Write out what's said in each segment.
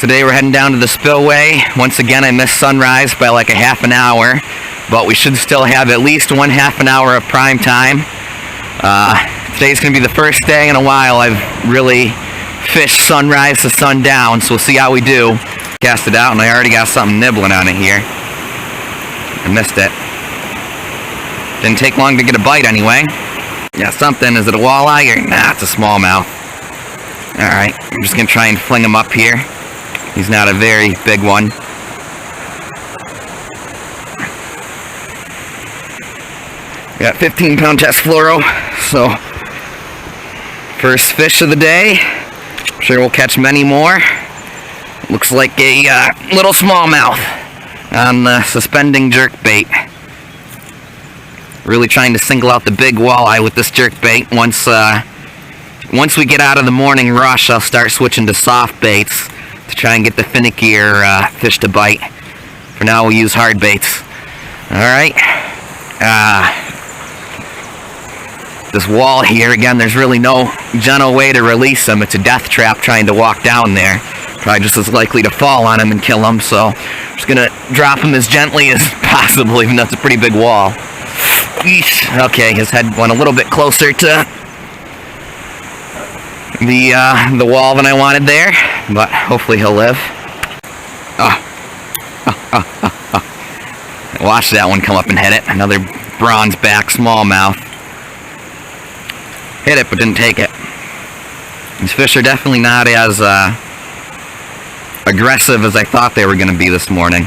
Today we're heading down to the spillway. Once again, I missed sunrise by like a half an hour, but we should still have at least one half an hour of prime time. Today's going to be the first day in a while I've really fished sunrise to sundown, so we'll see how we do. Cast it out, and I already got something nibbling on it here. I missed it. Didn't take long to get a bite anyway. Yeah, something. Is it a walleye or... Nah, it's a smallmouth. Alright, I'm just going to try and fling him up here. He's not a very big one. Got 15-pound test fluoro, so first fish of the day. I'm sure we'll catch many more. Looks like a little smallmouth on the suspending jerkbait. Really trying to single out the big walleye with this jerkbait. Once we get out of the morning rush, I'll start switching to soft baits to try and get the finickier fish to bite. For now, we'll use hard baits. Alright. This wall here, again, there's really no gentle way to release him. It's a death trap trying to walk down there. Probably just as likely to fall on him and kill him, so I'm just going to drop him as gently as possible, even though it's a pretty big wall. Eesh. Okay, his head went a little bit closer to the wall than I wanted there, but hopefully he'll live. Watch that one come up and hit it. Another bronze back smallmouth. Hit it, but didn't take it. These fish are definitely not as aggressive as I thought they were going to be this morning.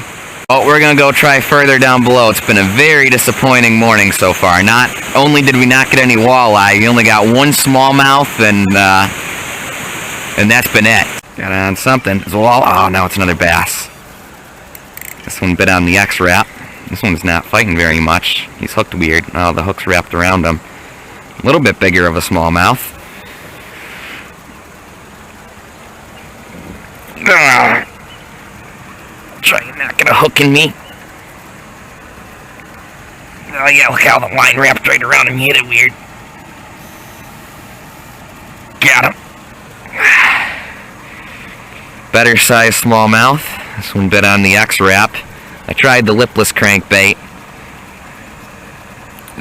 Oh, we're going to go try further down below. It's been a very disappointing morning so far. Not only did we not get any walleye, we only got one smallmouth, and that's been it. Got on something. It's a wall. Oh, now it's another bass. This one bit on the X-wrap. This one's not fighting very much. He's hooked weird. Oh, the hook's wrapped around him. A little bit bigger of a smallmouth. Try and not get a hook in me. Oh yeah, look how the line wrapped right around him. He hit it weird. Got him. Better sized smallmouth. This one bit on the X-wrap. I tried the lipless crankbait,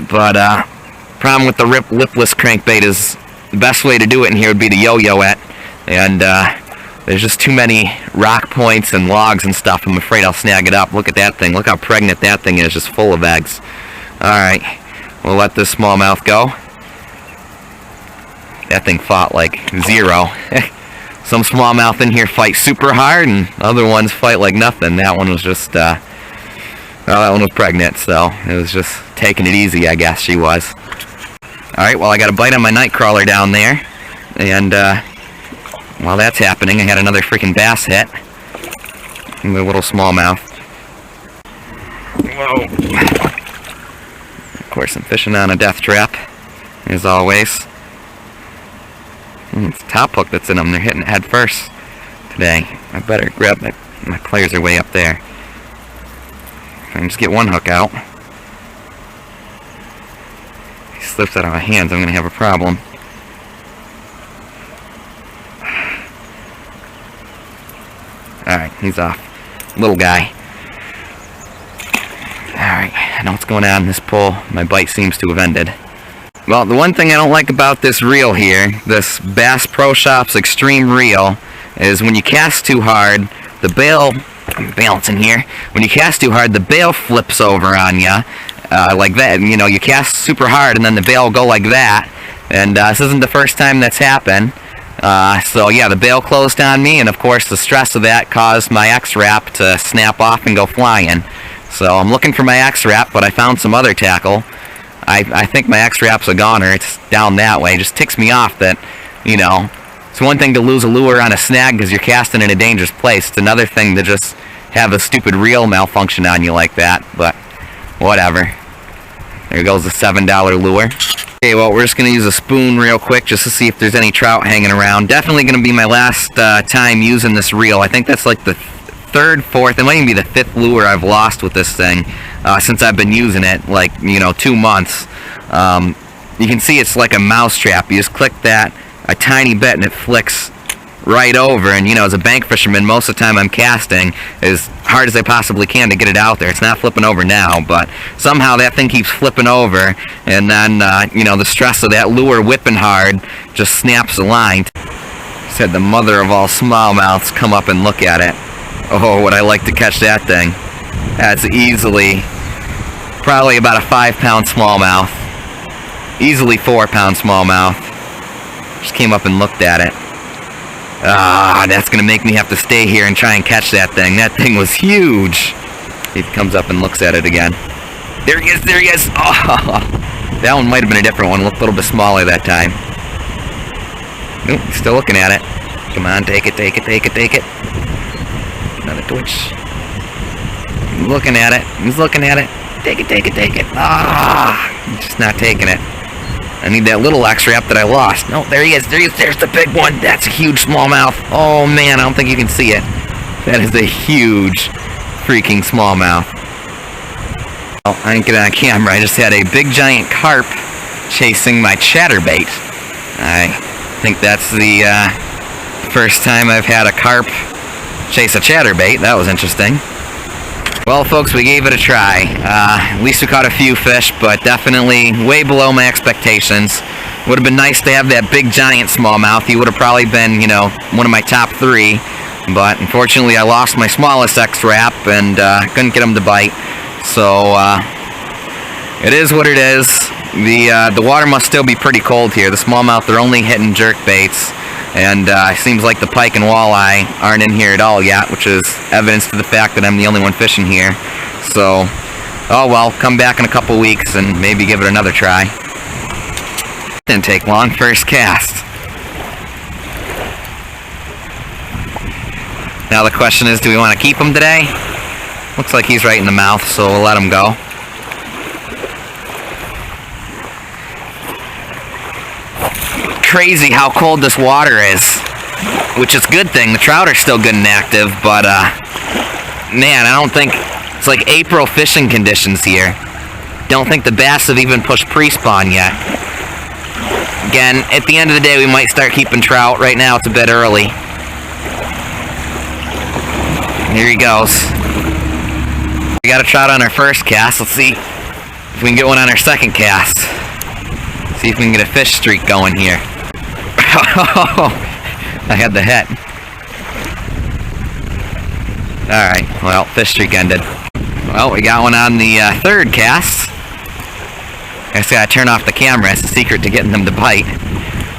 but problem with the lipless crankbait is the best way to do it in here would be to yo-yo it, and there's just too many rock points and logs and stuff. I'm afraid I'll snag it up. Look at that thing. Look how pregnant that thing is, just full of eggs. Alright, we'll let this smallmouth go. That thing fought like zero. Some smallmouth in here fight super hard, and other ones fight like nothing. That one was just, well, that one was pregnant, so it was just taking it easy, I guess she was. Alright, well, I got a bite on my nightcrawler down there, and while that's happening, I had another freaking bass hit. And a little smallmouth. Whoa. Of course, I'm fishing on a death trap, as always. It's the top hook that's in them. They're hitting it head first today. I better grab my pliers are way up there. If I can just get one hook out. If he slips out of my hands, I'm going to have a problem. Alright, he's off. Little guy. Alright, I know what's going on in this pull. My bite seems to have ended. Well, the one thing I don't like about this reel here, this Bass Pro Shops Extreme Reel, is when you cast too hard, the bail, I'm balancing here, when you cast too hard, the bail flips over on you, like that. You know, you cast super hard and then the bail will go like that, and this isn't the first time that's happened. So yeah, the bail closed on me, and of course the stress of that caused my X-wrap to snap off and go flying. So I'm looking for my X-wrap, but I found some other tackle. I think my X-wrap's a goner. It's down that way. It just ticks me off that, you know, it's one thing to lose a lure on a snag because you're casting in a dangerous place. It's another thing to just have a stupid reel malfunction on you like that, but whatever. There goes the $7 lure. Okay, well, we're just going to use a spoon real quick just to see if there's any trout hanging around. Definitely going to be my last time using this reel. I think that's like the third, fourth, it might even be the fifth lure I've lost with this thing since I've been using it, like, you know, 2 months. You can see it's like a mouse trap. You just click that a tiny bit and it flicks right over. And, you know, as a bank fisherman, most of the time I'm casting as hard as I possibly can to get it out there. It's not flipping over now, but somehow that thing keeps flipping over, and then, you know, the stress of that lure whipping hard just snaps the line. Said the mother of all smallmouths, come up and look at it. Oh, would I like to catch that thing. That's easily probably about a 5-pound smallmouth. Easily 4-pound smallmouth. Just came up and looked at it. Ah, that's gonna make me have to stay here and try and catch that thing. That thing was huge. He comes up and looks at it again. There he is, there he is. Oh, that one might have been a different one. Looked a little bit smaller that time. Nope, he's still looking at it. Come on, take it, take it, take it, take it. Another twitch. He's looking at it. He's looking at it. Take it, take it, take it. Ah, he's just not taking it. I need that little X-Wrap that I lost. No, there he is. There he is. There's the big one. That's a huge smallmouth. Oh, man, I don't think you can see it. That is a huge freaking smallmouth. Oh, I didn't get it on camera. I just had a big giant carp chasing my chatterbait. I think that's the first time I've had a carp chase a chatterbait. That was interesting. Well, folks, we gave it a try. At least we caught a few fish, but definitely way below my expectations. Would have been nice to have that big giant smallmouth. He would have probably been, you know, one of my top 3. But unfortunately, I lost my smallest X-Wrap and couldn't get him to bite. So it is what it is. The water must still be pretty cold here. The smallmouth, they're only hitting jerk baits. And it seems like the pike and walleye aren't in here at all yet, which is evidence to the fact that I'm the only one fishing here. So, oh well, come back in a couple weeks and maybe give it another try. Didn't take long, first cast. Now the question is, do we want to keep him today? Looks like he's right in the mouth, so we'll let him go. Crazy how cold this water is, which is a good thing. The trout are still good and active, but man, I don't think it's like April fishing conditions here. Don't think the bass have even pushed pre-spawn yet. Again, at the end of the day, we might start keeping trout. Right now, it's a bit early. Here he goes. We got a trout on our first cast. Let's see if we can get one on our second cast. See if we can get a fish streak going here. I had the hit. Alright, well, fish streak ended. Well, we got one on the third cast. I just gotta turn off the camera. It's the secret to getting them to bite.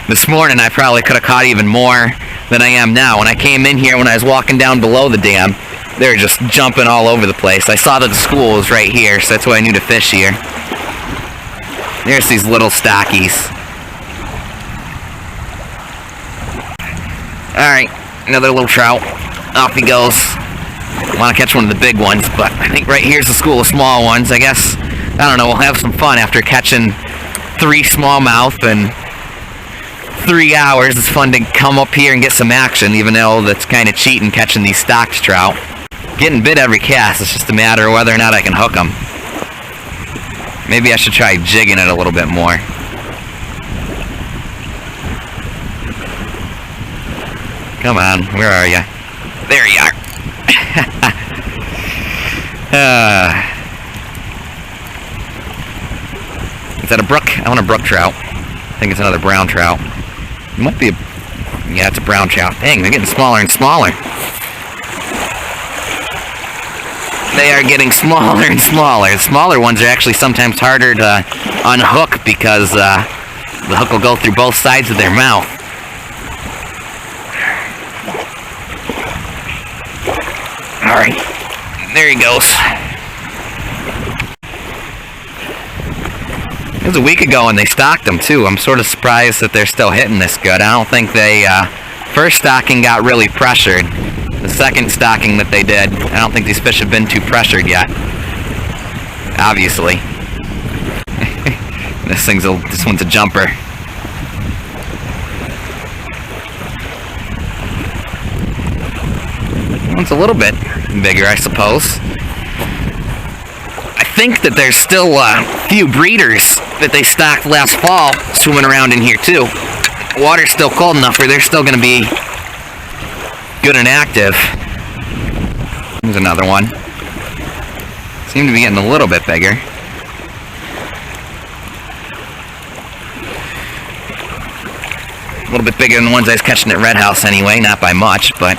This morning, I probably could have caught even more than I am now. When I came in here, when I was walking down below the dam, they were just jumping all over the place. I saw that the school was right here, so that's why I knew to fish here. There's these little stockies. Alright, another little trout. Off he goes. I want to catch one of the big ones, but I think right here's the school of small ones. I guess, I don't know, we'll have some fun after catching 3 smallmouth in 3 hours. It's fun to come up here and get some action, even though that's kind of cheating catching these stocked trout. Getting bit every cast, it's just a matter of whether or not I can hook them. Maybe I should try jigging it a little bit more. Come on, where are you? There you are. Is that a brook? I want a brook trout. I think it's another brown trout. It might be a... yeah, it's a brown trout. Dang, they're getting smaller and smaller. They are getting smaller and smaller. The smaller ones are actually sometimes harder to unhook because the hook will go through both sides of their mouth. Alright, there he goes. It was a week ago and they stocked them too. I'm sort of surprised that they're still hitting this good. I don't think they, first stocking got really pressured. The second stocking that they did, I don't think these fish have been too pressured yet. Obviously. This one's a jumper. One's a little bit bigger, I suppose. I think that there's still a few breeders that they stocked last fall swimming around in here too. Water's still cold enough where they're still going to be good and active. Here's another one. Seem to be getting a little bit bigger. A little bit bigger than the ones I was catching at Red House anyway, not by much, but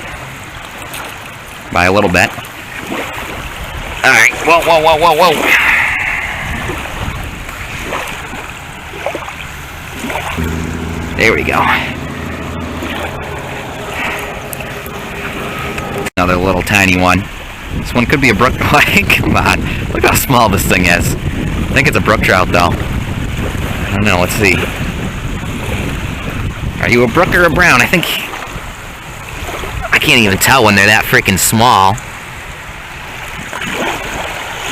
by a little bit. Alright, whoa, whoa, whoa, whoa, whoa. There we go. Another little tiny one. This one could be a brook. Come on. Look how small this thing is. I think it's a brook trout, though. I don't know. Let's see. Are you a brook or a brown? I can't even tell when they're that freaking small.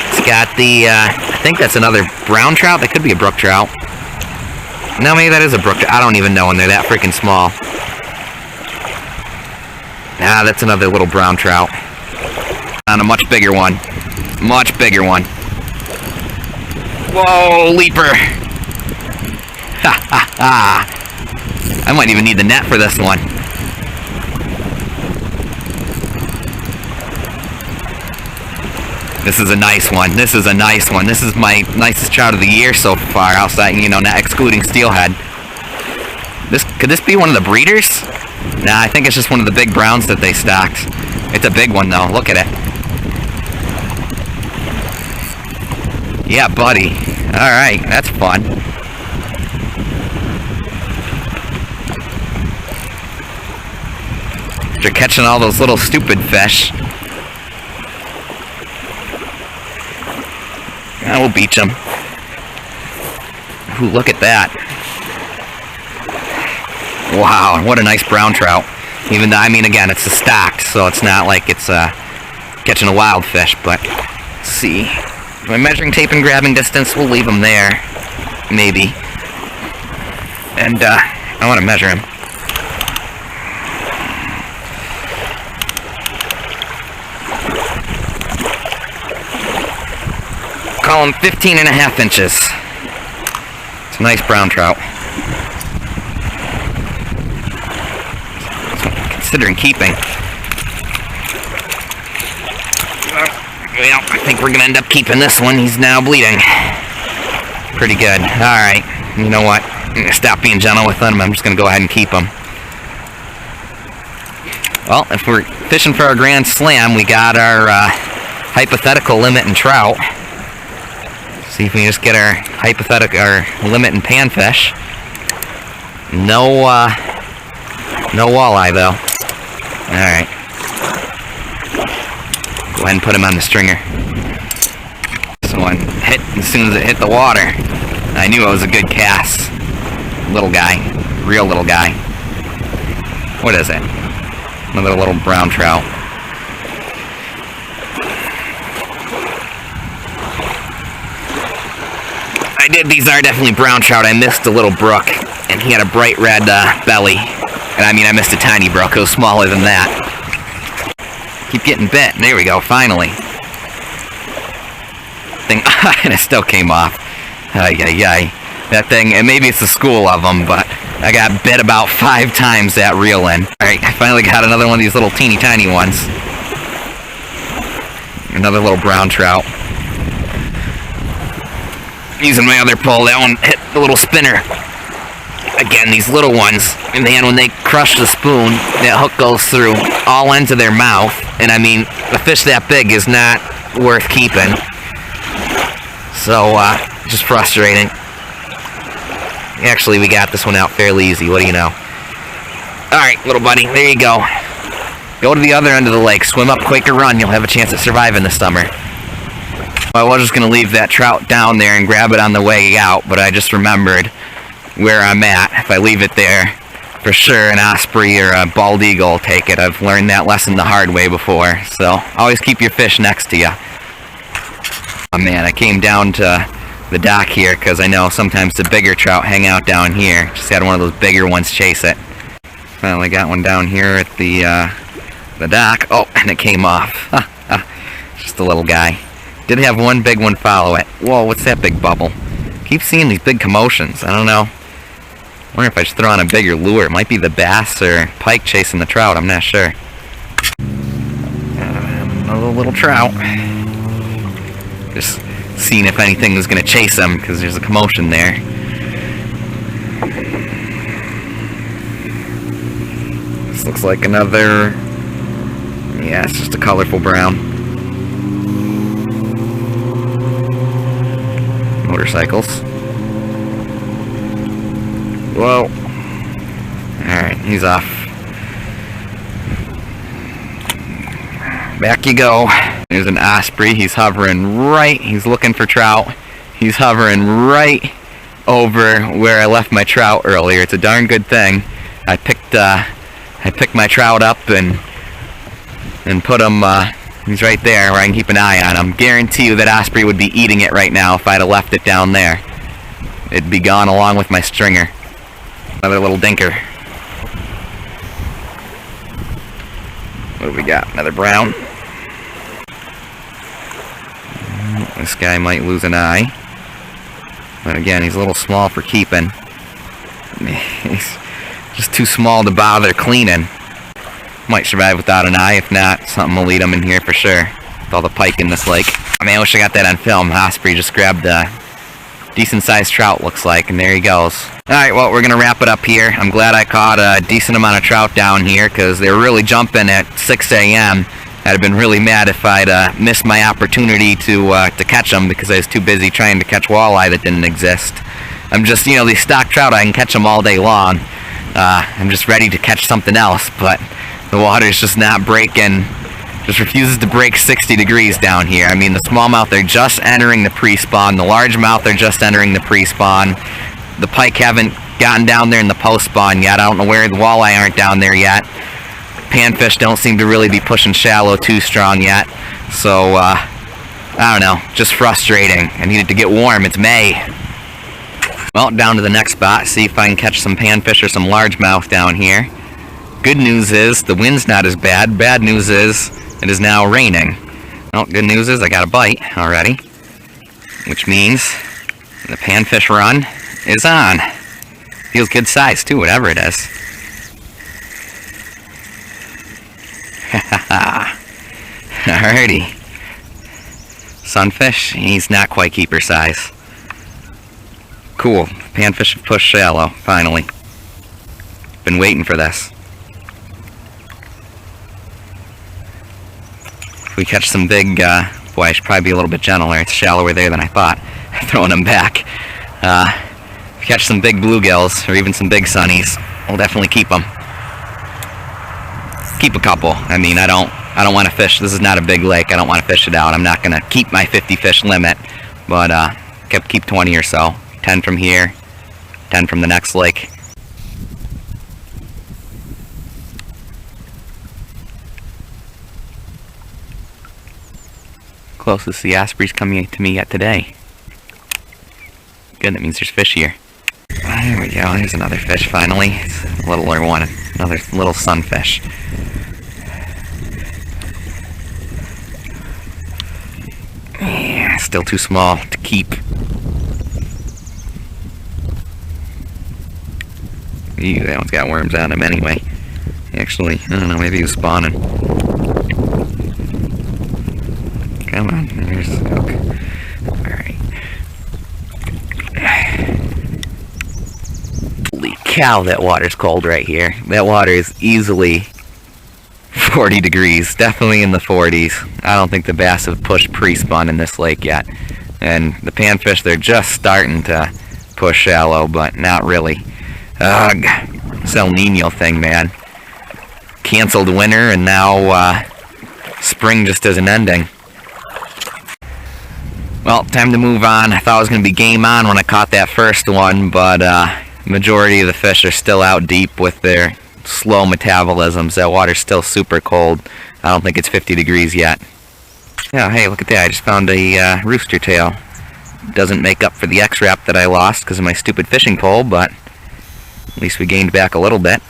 It's got the, I think that's another brown trout. That could be a brook trout. No, maybe that is a brook trout. I don't even know when they're that freaking small. Ah, that's another little brown trout. On a much bigger one. Much bigger one. Whoa, leaper! Ha ha ha! I might even need the net for this one. This is a nice one. This is a nice one. This is my nicest trout of the year so far, outside, you know, not excluding steelhead. Could this be one of the breeders? Nah, I think it's just one of the big browns that they stocked. It's a big one, though. Look at it. Yeah, buddy. Alright, that's fun. After catching all those little stupid fish. I will beach them. Ooh, look at that. Wow, what a nice brown trout. Even though, I mean, again, it's a stocked, so it's not like it's catching a wild fish, but let's see. My measuring tape and grabbing distance, we'll leave them there. Maybe. And, I want to measure him. Call him 15.5 inches. It's a nice brown trout. Considering keeping. Well, I think we're gonna end up keeping this one. He's now bleeding. Pretty good. Alright, you know what? I'm gonna stop being gentle with him. I'm just gonna go ahead and keep him. Well, if we're fishing for our Grand Slam, we got our hypothetical limit in trout. See if we can just get our limit in panfish. No walleye though. Alright. Go ahead and put him on the stringer. This one hit as soon as it hit the water. I knew it was a good cast. Little guy. Real little guy. What is it? Another little brown trout. These are definitely brown trout. I missed a little brook, and he had a bright red belly. And I mean, I missed a tiny brook. It was smaller than that. Keep getting bit. There we go, finally. Thing, and it still came off. Ay. That thing, and maybe it's a school of them, but I got bit about 5 times that reel in. Alright, I finally got another one of these little teeny tiny ones. Another little brown trout. Using my other pole, that one hit the little spinner. Again, these little ones, and man, when they crush the spoon, that hook goes through all ends of their mouth, and I mean, a fish that big is not worth keeping. So, just frustrating. Actually, we got this one out fairly easy, what do you know? Alright, little buddy, there you go. Go to the other end of the lake, swim up Quaker Run, you'll have a chance at surviving this summer. I was just going to leave that trout down there and grab it on the way out, but I just remembered where I'm at. If I leave it there, for sure an Osprey or a bald eagle will take it. I've learned that lesson the hard way before, so always keep your fish next to you. Oh man, I came down to the dock here because I know sometimes the bigger trout hang out down here. Just had one of those bigger ones chase it. Finally got one down here at the dock. Oh, and it came off. Just a little guy. Did have one big one follow it. Whoa, what's that big bubble? Keep seeing these big commotions. I don't know. Wonder if I should throw on a bigger lure. It might be the bass or pike chasing the trout. I'm not sure. Another little trout. Just seeing if anything was going to chase him, because there's a commotion there. This looks like another... yeah, it's just a colorful brown. Motorcycles. Whoa. Alright, he's off. Back you go. There's an Osprey. He's hovering right. He's looking for trout. He's hovering right over where I left my trout earlier. It's a darn good thing. I picked my trout up and put him. He's right there where I can keep an eye on him. Guarantee you that Osprey would be eating it right now if I'd have left it down there. It'd be gone along with my stringer. Another little dinker. What do we got? Another brown. This guy might lose an eye. But again, he's a little small for keeping. He's just too small to bother cleaning. Might survive without an eye. If not, something will lead him in here for sure. With all the pike in this lake. I mean, I wish I got that on film. Osprey just grabbed a decent-sized trout, looks like, and there he goes. Alright, well, we're going to wrap it up here. I'm glad I caught a decent amount of trout down here, because they were really jumping at 6 a.m. I'd have been really mad if I'd missed my opportunity to catch them, because I was too busy trying to catch walleye that didn't exist. I'm just, you know, these stock trout, I can catch them all day long. I'm just ready to catch something else, but the water's just not breaking. Just refuses to break 60 degrees down here. I mean, the smallmouth, they're just entering the pre-spawn. The largemouth, they're just entering the pre-spawn. The pike haven't gotten down there in the post-spawn yet. I don't know where the walleye aren't down there yet. Panfish don't seem to really be pushing shallow too strong yet. So, I don't know. Just frustrating. I needed to get warm. It's May. Well, down to the next spot. See if I can catch some panfish or some largemouth down here. Good news is the wind's not as bad. Bad news is it is now raining. Well, good news is I got a bite already, which means the panfish run is on. Feels good size too, whatever it is. Alrighty. Sunfish, he's not quite keeper size. Cool. Panfish have pushed shallow, finally. Been waiting for this. If we catch some big, boy, I should probably be a little bit gentler. It's shallower there than I thought. Throwing them back. If we catch some big bluegills, or even some big sunnies, we'll definitely keep them. Keep a couple. I mean, I don't want to fish. This is not a big lake. I don't want to fish it out. I'm not going to keep my 50 fish limit, but keep 20 or so. 10 from here, 10 from the next lake. Closest the Osprey's coming to me yet today. Good, that means there's fish here. There we go, there's another fish finally. It's a littler one, another little sunfish. Yeah, still too small to keep. Ew, that one's got worms on him anyway. Actually, I don't know, maybe he was spawning. Come on, there's the hook. Alright. Holy cow, that water's cold right here. That water is easily 40 degrees, definitely in the 40s. I don't think the bass have pushed pre-spawn in this lake yet. And the panfish, they're just starting to push shallow, but not really. Ugh, this El Nino thing, man. Canceled winter, and now spring just isn't ending. Well, time to move on. I thought it was going to be game on when I caught that first one, but majority of the fish are still out deep with their slow metabolisms. That water's still super cold. I don't think it's 50 degrees yet. Yeah, hey, look at that. I just found a rooster tail. Doesn't make up for the X-Wrap that I lost because of my stupid fishing pole, but at least we gained back a little bit.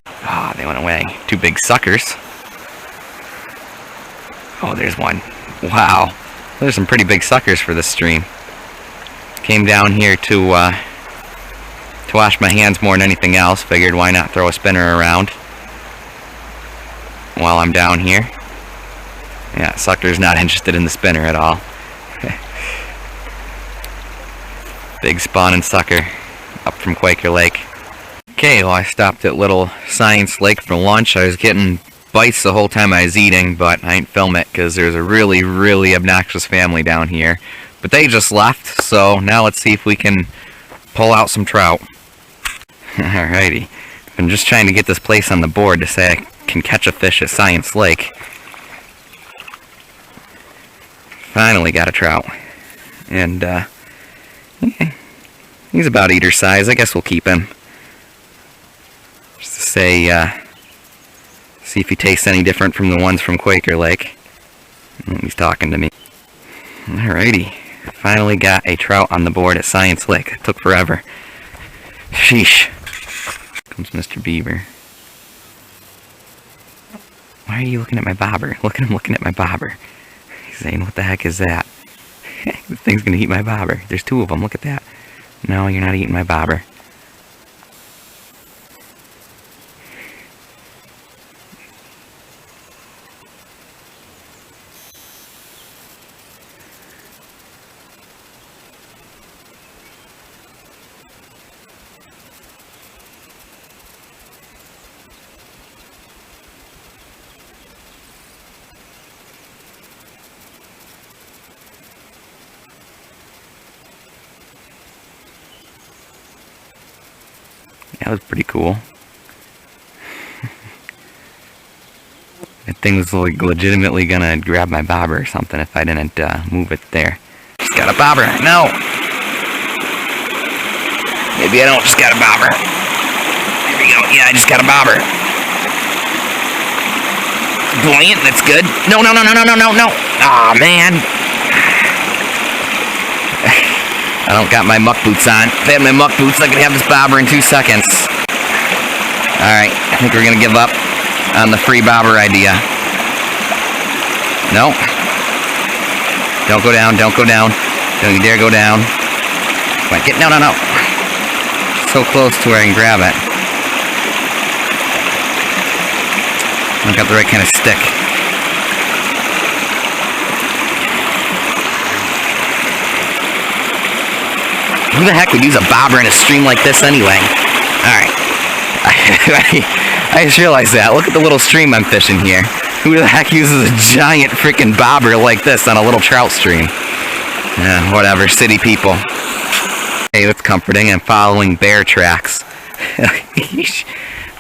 Ah, they went away. Two big suckers. Oh, there's one. Wow. There's some pretty big suckers for this stream. Came down here to wash my hands more than anything else. Figured why not throw a spinner around while I'm down here. Yeah, sucker's not interested in the spinner at all. Big spawning sucker up from Quaker Lake. Okay, well I stopped at Little Science Lake for lunch. I was getting bites the whole time I was eating, but I didn't film it because there's a really, really obnoxious family down here. But they just left, so now let's see if we can pull out some trout. Alrighty. I'm just trying to get this place on the board to say I can catch a fish at Science Lake. Finally got a trout. And, yeah, he's about eater size. I guess we'll keep him. Just to say, see if he tastes any different from the ones from Quaker Lake. He's talking to me. Alrighty. Finally got a trout on the board at Science Lake. It took forever. Sheesh. Comes Mr. Beaver. Why are you looking at my bobber? Look at him looking at my bobber. He's saying, what the heck is that? This thing's gonna eat my bobber. There's two of them. Look at that. No, you're not eating my bobber. That was pretty cool. That thing was like legitimately gonna grab my bobber or something if I didn't move it there. Just got a bobber. No! Maybe I don't just got a bobber. There we go. Yeah, I just got a bobber. Buoyant, that's good. No, no, no, no, no, no, no, no! Aw, man! I don't got my muck boots on. If I had my muck boots, I could have this bobber in 2 seconds. Alright, I think we're gonna give up on the free bobber idea. No. Don't go down, don't go down. Don't you dare go down. Come on, get, no, no, no. So close to where I can grab it. I got the right kind of stick. Who the heck would use a bobber in a stream like this anyway? Alright. I just realized that. Look at the little stream I'm fishing here. Who the heck uses a giant freaking bobber like this on a little trout stream? Whatever, city people. Hey, that's comforting. I'm following bear tracks.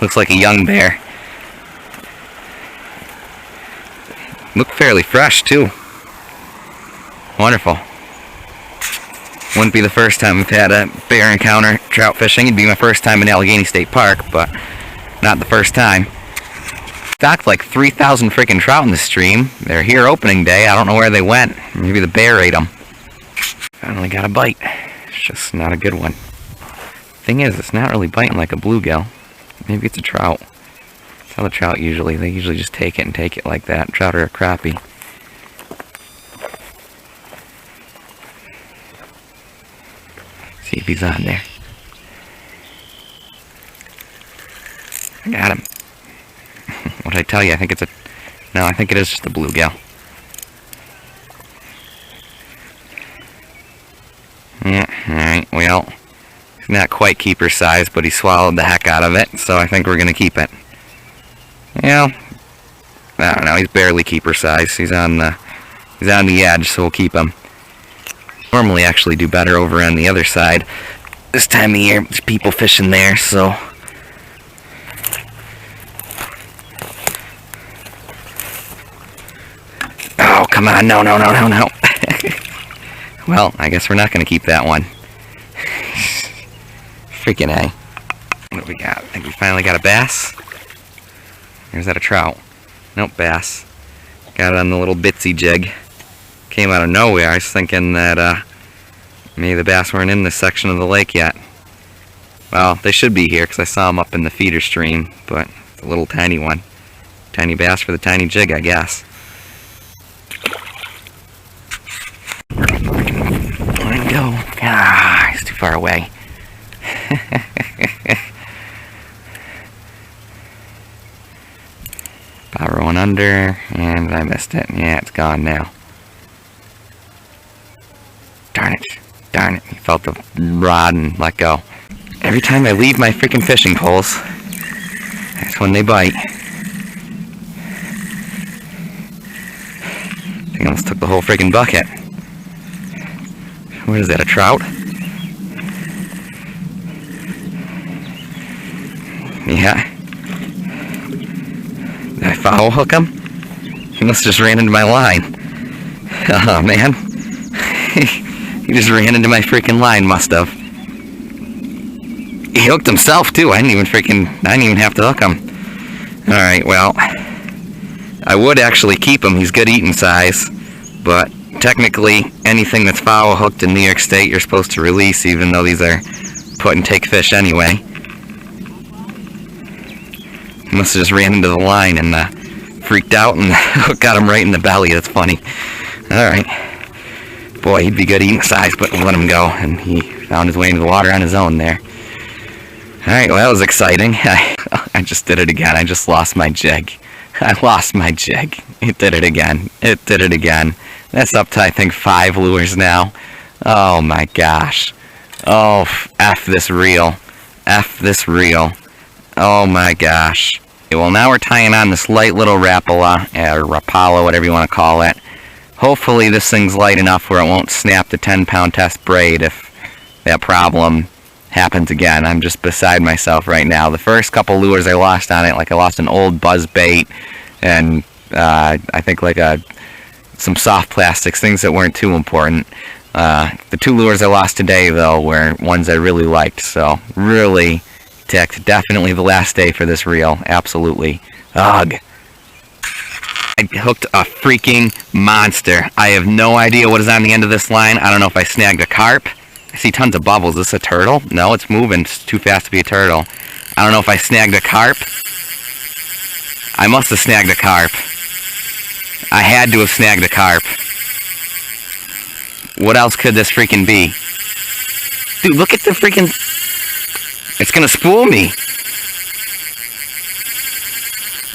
Looks like a young bear. Look fairly fresh, too. Wonderful. Wouldn't be the first time we've had a bear encounter trout fishing. It'd be my first time in Allegany State Park, but not the first time. Stocked like 3,000 freaking trout in the stream. They're here opening day. I don't know where they went. Maybe the bear ate them. Finally got a bite. It's just not a good one. Thing is, it's not really biting like a bluegill. Maybe it's a trout. That's how the trout usually, they usually just take it and take it like that. Trout are a crappie. See if he's on there. I got him. What did I tell you? I think it's a... No, I think it is just a bluegill. Yeah, alright, well, he's not quite keeper size, but he swallowed the heck out of it, so I think we're gonna keep it. Yeah, I don't know, he's barely keeper size. He's on the edge, so we'll keep him. Normally actually do better over on the other side. This time of year, there's people fishing there, so... Oh, come on, no, no, no, no, no. Well, I guess we're not going to keep that one. Freaking A. What do we got? I think we finally got a bass. Or is that a trout? Nope, bass. Got it on the little bitsy jig. Came out of nowhere. I was thinking that maybe the bass weren't in this section of the lake yet. Well, they should be here because I saw them up in the feeder stream, but it's a little tiny one. Tiny bass for the tiny jig, I guess. Let him go. Ah, he's too far away. Power on under, and I missed it. Yeah, it's gone now. Darn it. Darn it. He felt the rod and let go. Every time I leave my freaking fishing poles, that's when they bite. I almost took the whole freaking bucket. What is that, a trout? Yeah. Did I foul hook him? He must have just ran into my line. Oh, man. He just ran into my freaking line, must have. He hooked himself, too. I didn't even have to hook him. Alright, well, I would actually keep him. He's good eating size. But technically, anything that's foul hooked in New York State, you're supposed to release, even though these are put and take fish anyway. He must have just ran into the line and freaked out and got him right in the belly. That's funny. Alright. Boy, he'd be good eating size, but we'll let him go. And he found his way into the water on his own there. Alright, well, that was exciting. I just did it again. I just lost my jig. I lost my jig. It did it again. It did it again. That's up to, I think, 5 lures now. Oh my gosh. Oh, F this reel. F this reel. Oh my gosh. Okay, well, now we're tying on this light little Rapala, or Rapala, whatever you want to call it. Hopefully this thing's light enough where it won't snap the 10-pound test braid if that problem happens again. I'm just beside myself right now. The first couple lures I lost on it, like I lost an old buzz bait and I think like some soft plastics, things that weren't too important. The 2 lures I lost today, though, were ones I really liked, so really ticked. Definitely the last day for this reel. Absolutely. Ugh. I hooked a freaking monster. I have no idea what is on the end of this line. I don't know if I snagged a carp. I see tons of bubbles. Is this a turtle? No, it's moving. It's too fast to be a turtle. I don't know if I snagged a carp. I must have snagged a carp. I had to have snagged a carp. What else could this freaking be? Dude, look at the freaking... It's gonna spool me.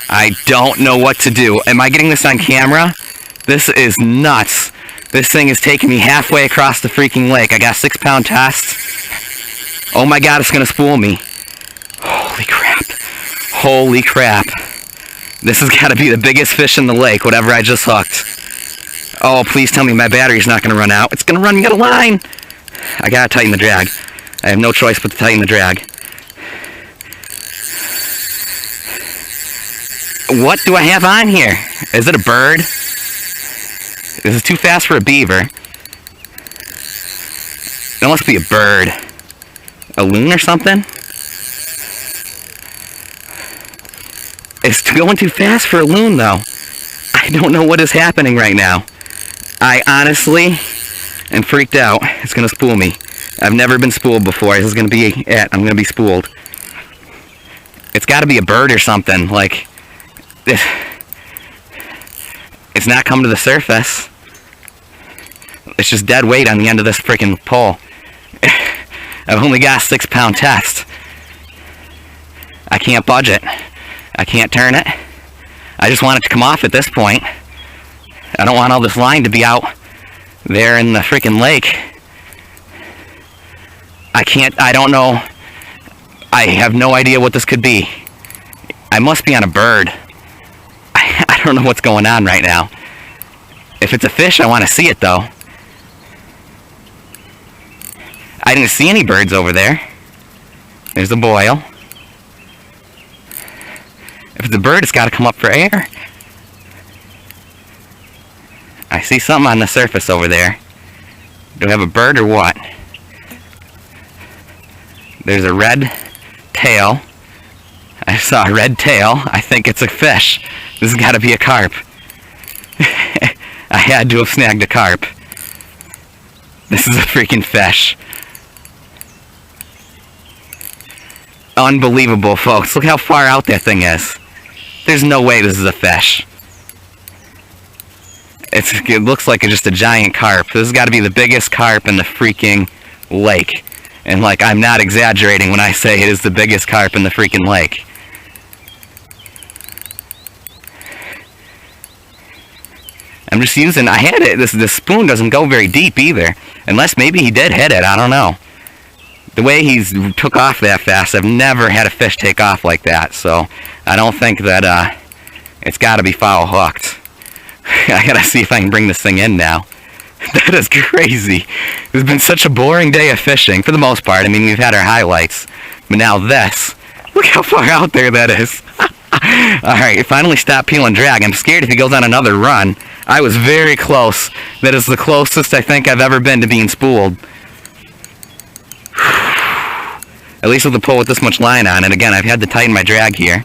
I don't know what to do. Am I getting this on camera? This is nuts. This thing is taking me halfway across the freaking lake. I got 6-pound test. Oh my god, it's gonna spool me. Holy crap. Holy crap. This has got to be the biggest fish in the lake, whatever I just hooked. Oh, please tell me my battery's not going to run out. It's going to run me out of line. I got to tighten the drag. I have no choice but to tighten the drag. What do I have on here? Is it a bird? This is too fast for a beaver. It must be a bird. A loon or something? It's going too fast for a loon, though. I don't know what is happening right now. I honestly am freaked out. It's going to spool me. I've never been spooled before. This is going to be it. I'm going to be spooled. It's got to be a bird or something. Like, it's not coming to the surface. It's just dead weight on the end of this freaking pole. I've only got a 6-pound test. I can't budge it. I can't turn it. I just want it to come off at this point. I don't want all this line to be out there in the freaking lake. I don't know. I have no idea what this could be. I must be on a bird. I don't know what's going on right now. If it's a fish, I want to see it, though. I didn't see any birds over there. There's a boil. If it's a bird, it's got to come up for air. I see something on the surface over there. Do I have a bird or what? There's a red tail. I saw a red tail. I think it's a fish. This has got to be a carp. I had to have snagged a carp. This is a freaking fish. Unbelievable, folks. Look how far out that thing is. There's no way this is a fish. It looks like just a giant carp. This has got to be the biggest carp in the freaking lake. And like, I'm not exaggerating when I say it is the biggest carp in the freaking lake. I'm just using, I hit it, this spoon doesn't go very deep either. Unless maybe he did hit it, I don't know. The way he's took off that fast, I've never had a fish take off like that, so I don't think that, it's gotta be foul hooked. I gotta see if I can bring this thing in now. That is crazy. It's been such a boring day of fishing, for the most part. I mean, we've had our highlights, but now this, look how far out there that is. Alright, finally stopped peeling drag. I'm scared if he goes on another run. I was very close. That is the closest I think I've ever been to being spooled. At least with the pole with this much line on it. Again, I've had to tighten my drag here.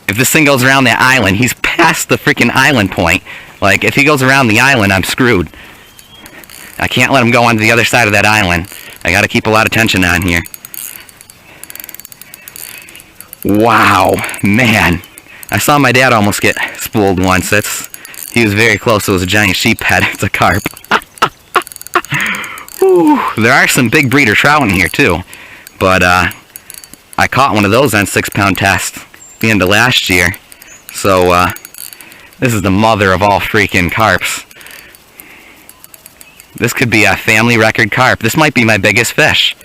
If this thing goes around that island, he's past the freaking island point. Like, if he goes around the island, I'm screwed. I can't let him go onto the other side of that island. I gotta keep a lot of tension on here. Wow, man. I saw my dad almost get spooled once. He was very close. It was a giant sheephead. It's a carp. Whew. There are some big breeder trout in here too. But I caught one of those on 6-pound test at the end of last year. So this is the mother of all freaking carps. This could be a family record carp. This might be my biggest fish.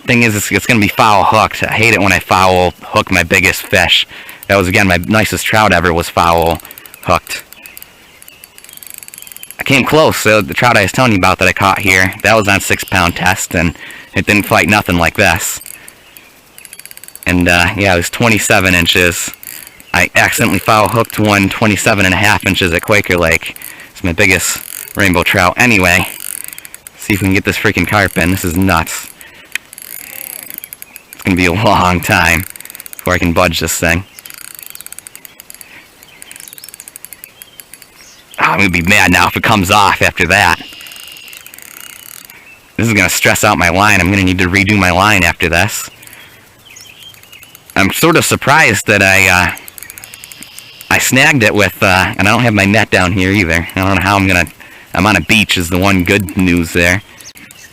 Thing is, it's going to be foul hooked. I hate it when I foul hook my biggest fish. That was, again, my nicest trout ever was foul hooked. I came close. So the trout I was telling you about that I caught here, that was on 6-pound test, and it didn't fight nothing like this. And yeah, it was 27 inches. I accidentally foul hooked one 27.5 inches at Quaker Lake. It's my biggest rainbow trout. Anyway, see if we can get this freaking carp in. This is nuts. It's going to be a long time before I can budge this thing. Oh, I'm going to be mad now if it comes off after that. This is going to stress out my line. I'm going to need to redo my line after this. I'm sort of surprised that I snagged it with, and I don't have my net down here either. I don't know how I'm on a beach is the one good news there.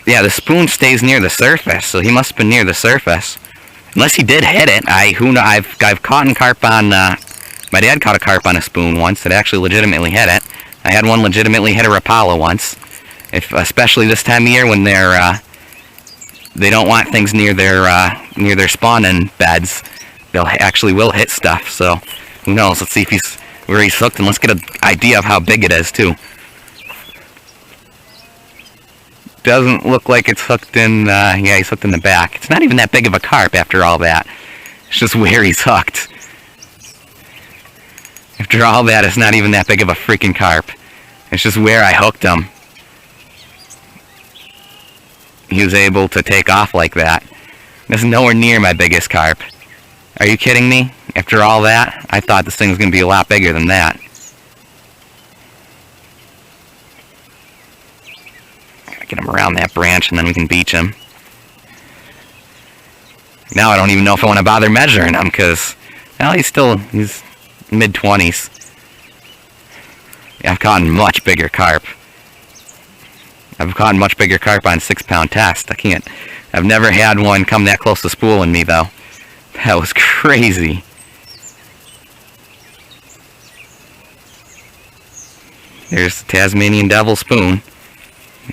Yeah, the spoon stays near the surface, so he must have been near the surface. Unless he did hit it. Who knows? I've caught a carp on, my dad caught a carp on a spoon once that actually legitimately hit it. I had one legitimately hit a Rapala once. Especially this time of year when they don't want things near their spawning beds. They'll actually will hit stuff, so who knows? Let's see if where he's hooked, and let's get an idea of how big it is, too. Doesn't look like it's hooked in, yeah, he's hooked in the back. It's not even that big of a carp after all that. It's just where he's hooked. After all that, it's not even that big of a freaking carp. It's just where I hooked him. He was able to take off like that. This is nowhere near my biggest carp. Are you kidding me? After all that, I thought this thing was going to be a lot bigger than that. Gotta get him around that branch and then we can beach him. Now I don't even know if I want to bother measuring him because, well, he's mid-20s. Yeah, I've caught much bigger carp. I've caught much bigger carp on 6-pound test. I've never had one come that close to spooling me though. That was crazy. There's the Tasmanian Devil spoon.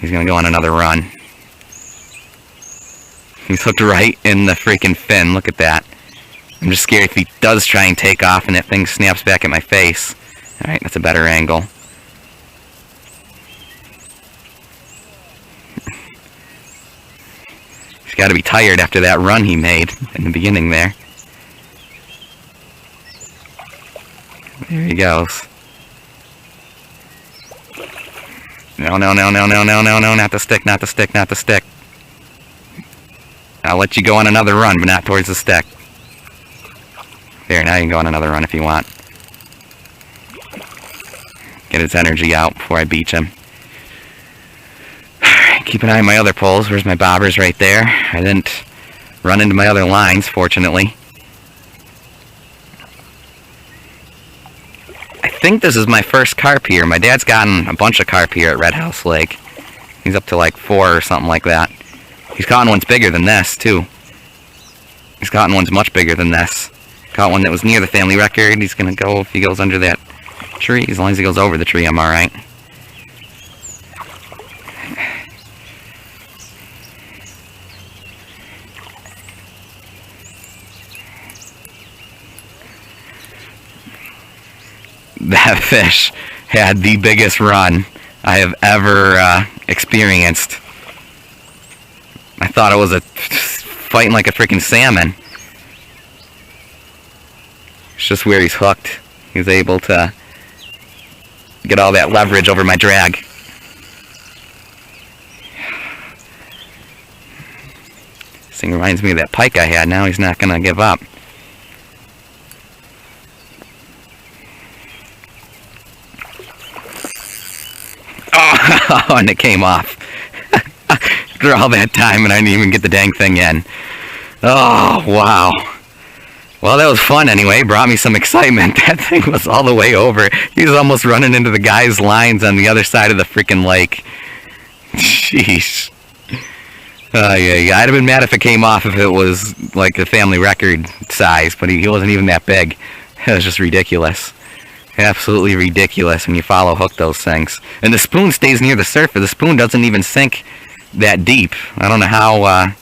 He's gonna go on another run. He's hooked right in the freaking fin. Look at that. I'm just scared if he does try and take off and that thing snaps back at my face. Alright, that's a better angle. He's got to be tired after that run he made in the beginning there. There he goes. No, no, no, no, no, no, no, no, not the stick, not the stick, not the stick. I'll let you go on another run, but not towards the stick. There, now you can go on another run if you want. Get his energy out before I beach him. Keep an eye on my other poles. Where's my bobbers? Right there. I didn't run into my other lines, fortunately. I think this is my first carp here. My dad's gotten a bunch of carp here at Red House Lake. He's up to like 4 or something like that. He's caught ones bigger than this, too. caught ones much bigger than this. Caught one that was near the family record. He's gonna go, if he goes under that tree, as long as he goes over the tree, I'm alright. That fish had the biggest run I have ever experienced. I thought it was fighting like a freaking salmon. It's just where he's hooked. He was able to get all that leverage over my drag. This thing reminds me of that pike I had. Now he's not going to give up. Oh, and it came off. After all that time, and I didn't even get the dang thing in. Oh, wow. Well, that was fun anyway. Brought me some excitement. That thing was all the way over. He was almost running into the guy's lines on the other side of the freaking lake. Jeez. Yeah. I'd have been mad if it came off if it was like the family record size, but he wasn't even that big. It was just ridiculous. Absolutely ridiculous when you follow hook those things. And the spoon stays near the surface. The spoon doesn't even sink that deep. I don't know how I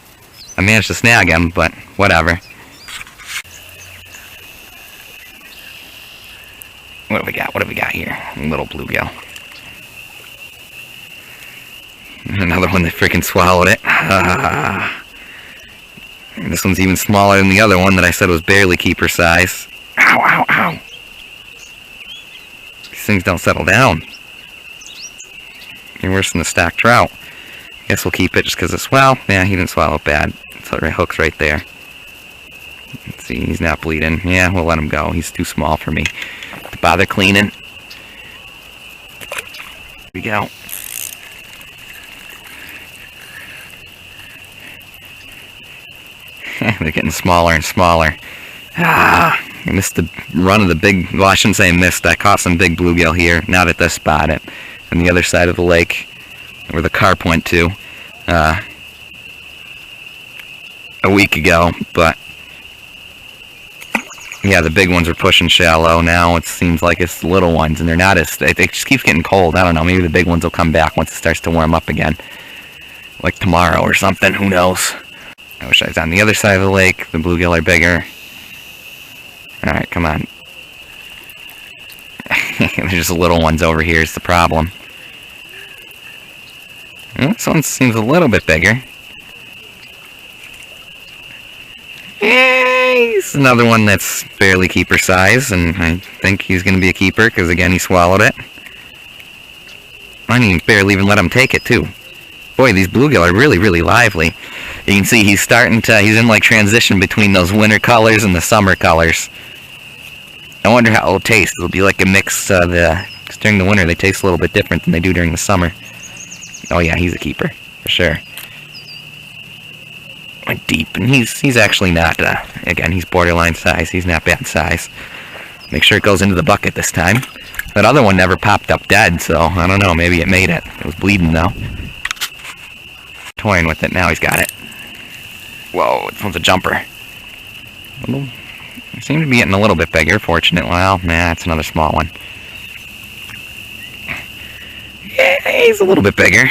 managed to snag him, but whatever. What do we got? What do we got here? A little bluegill. Another one that freaking swallowed it. This one's even smaller than the other one that I said was barely keeper size. Ow, ow, ow. These things don't settle down. You're worse than the stock trout. Guess we'll keep it just because it's, well, yeah, he didn't swallow it bad. So it hook's right there. Let's see, he's not bleeding. Yeah, we'll let him go. He's too small for me to bother cleaning. Here we go. They're getting smaller and smaller. I missed the run of the big, well, I shouldn't say missed. I caught some big bluegill here, not at this spot, on the other side of the lake where the carp went to a week ago. But yeah, the big ones are pushing shallow now. It seems like it's the little ones, and they're not as, it just keeps getting cold. I don't know, maybe the big ones will come back once it starts to warm up again, like tomorrow or something, who knows. I wish I was on the other side of the lake. The bluegill are bigger. Alright, come on. There's just little ones over here is the problem. Well, this one seems a little bit bigger. Yeah, he's another one that's barely keeper size, and I think he's going to be a keeper because, again, he swallowed it. I didn't barely even let him take it, too. Boy, these bluegill are really, really lively. You can see he's starting to, he's in like transition between those winter colors and the summer colors. I wonder how it'll taste. It'll be like a mix, because during the winter they taste a little bit different than they do during the summer. Oh yeah, he's a keeper, for sure. Went deep, and he's actually not, again, he's borderline size. He's not bad size. Make sure it goes into the bucket this time. That other one never popped up dead, so I don't know, maybe it made it. It was bleeding though. Toying with it, now he's got it. Whoa, this one's a jumper. They seem to be getting a little bit bigger, fortunately. Well, nah, it's another small one. Yeah, he's a little bit bigger.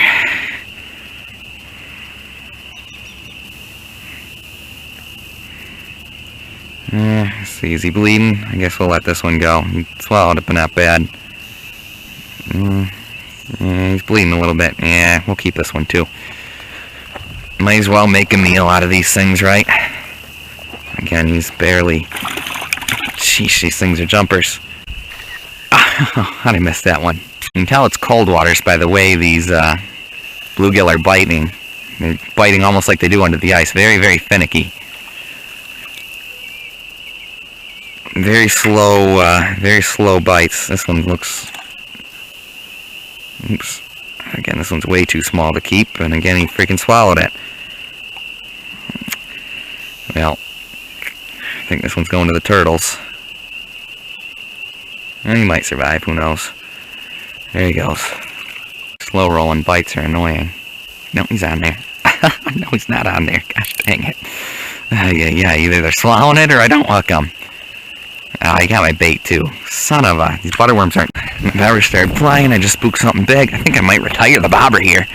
Let's see, is he bleeding? I guess we'll let this one go. He swallowed it, but not bad. Yeah, he's bleeding a little bit. Yeah, we'll keep this one too. Might as well make a meal out of these things, right? Again, he's barely... Sheesh, these things are jumpers. How'd I miss that one? You can tell it's cold waters by the way these bluegill are biting. They're biting almost like they do under the ice. Very, very finicky. Very slow bites. This one looks... Oops. Again, this one's way too small to keep, and again, he freaking swallowed it. Well, I think this one's going to the turtles. And he might survive, who knows. There he goes. Slow rolling bites are annoying. No, he's on there. No, he's not on there. Gosh dang it. Yeah, either they're swallowing it or I don't hook them. Oh, I got my bait too. Son of a... These waterworms aren't... My bobber started flying. I just spooked something big. I think I might retire the bobber here.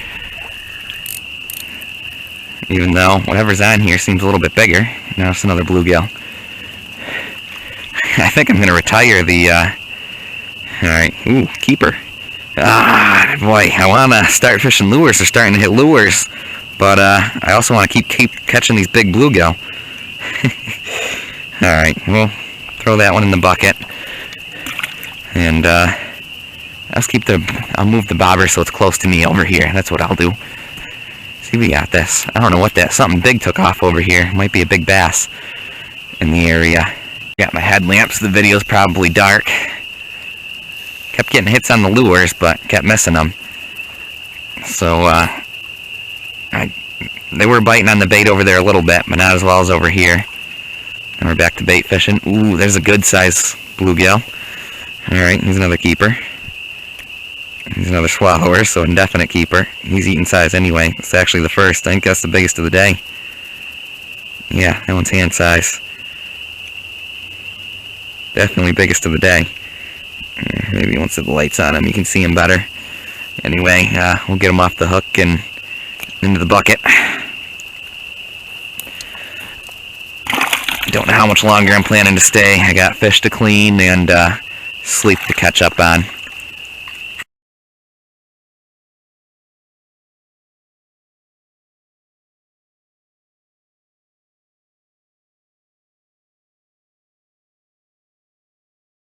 Even though whatever's on here seems a little bit bigger. Now it's another bluegill. I think I'm going to retire the... Alright. Ooh, keeper. Ah, boy. I want to start fishing lures. They're starting to hit lures. But I also want to keep catching these big bluegill. Alright, well... Throw that one in the bucket, and I'll move the bobber so it's close to me over here. That's what I'll do. See, we got this. I don't know what that, something big took off over here. Might be a big bass in the area. Got my headlamp, so the video's probably dark. Kept getting hits on the lures, but kept missing them. So, they were biting on the bait over there a little bit, but not as well as over here. And we're back to bait fishing. Ooh, there's a good size bluegill. Alright, he's another keeper. He's another swallower, so indefinite keeper. He's eating size anyway. It's actually the first. I think that's the biggest of the day. Yeah, that one's hand size. Definitely biggest of the day. Maybe once the light's on him, you can see him better. Anyway, we'll get him off the hook and into the bucket. Don't know how much longer I'm planning to stay. I got fish to clean and sleep to catch up on.